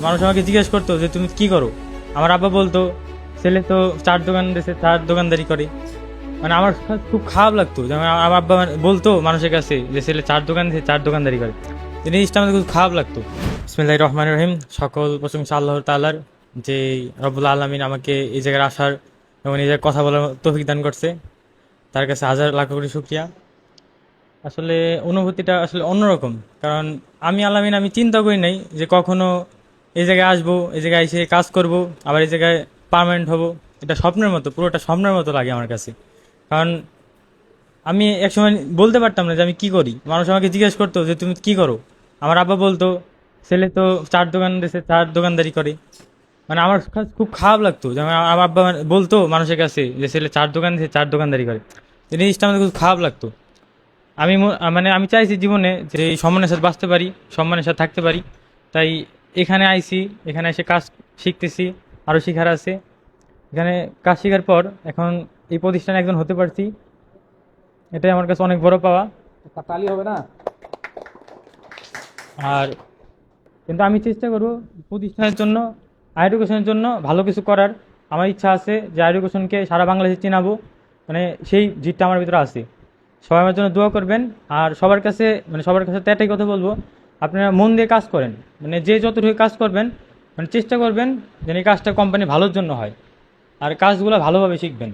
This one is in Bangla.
মানুষ আমাকে জিজ্ঞেস করতো যে তুমি কি করো। আমার আব্বা বলতো ছেলে তো চার দোকান দিয়েছে, চার দোকানদারি করে। মানে আমার খুব খারাপ লাগতো যে আমার আব্বা বলতো মানুষের কাছে যে ছেলে চার দোকান দিয়েছে, চার দোকানদারি করে। এই জিনিসটা আমাদের খুব খারাপ লাগতো। বিসমিল্লাহির রহমানির রহিম। সকল প্রশংসা আল্লাহর তাআলার, যে রব্বুল আলামিন আমাকে এই জায়গায় আসার এবং এই জায়গায় কথা বলার তৌফিক দান করছে। তার কাছে হাজার লাখ কোটি শুকরিয়া। আসলে অনুভূতিটা আসলে অন্যরকম। কারণ আমি চিন্তা করি নাই যে কখনো এই জায়গায় আসবো, এই জায়গায় এসে কাজ করব, আবার এই জায়গায় পার্মানেন্ট হব। এটা স্বপ্নের মতো, পুরোটা স্বপ্নের মতো লাগে আমার কাছে। কারণ আমি একসময় বলতে পারতাম না যে আমি কি করি। মানুষ আমাকে জিজ্ঞেস করতো যে তুমি কি করো। আমার আব্বা বলতো ছেলে তো চার দোকান দিয়েছে, চার দোকানদারি করে। মানে আমার খুব খারাপ লাগতো যে আমার আব্বা বলতো মানুষের কাছে যে ছেলে চার দোকান দিয়েছে, চার দোকানদারি করে। এই জিনিসটা আমাদের খুব খারাপ লাগতো। আমি চাইছি জীবনে যে এই সম্মানের সাথে বাঁচতে পারি, সম্মানের সাথে থাকতে পারি। তাই এখানে আইছি, এখানে এসে কাজ শিখতেছি, আরও শেখার আছে। এখানে কাজ শেখার পর এখন এই প্রতিষ্ঠানে একজন হতে পারছি, এটাই আমার কাছে অনেক বড় পাওয়া। একটা তালি হবে না? আর কিন্তু আমি চেষ্টা করব প্রতিষ্ঠানের জন্য, এডুকেশনের জন্য ভালো কিছু করার। আমার ইচ্ছা আছে যে এডুকেশনকে সারা বাংলাদেশে চেনাবো। মানে সেই জিতটা আমার ভিতরে আছে। সবাই আমার জন্য দোয়া করবেন। আর সবার কাছে তো একটাই কথা বলবো, আপনারা মন দিয়ে কাজ করেন। মানে যে যতটুকু কাজ করবেন, মানে চেষ্টা করবেন যেন এই কাজটা কোম্পানি ভালোর জন্য হয়, আর কাজগুলো ভালোভাবে শিখবেন।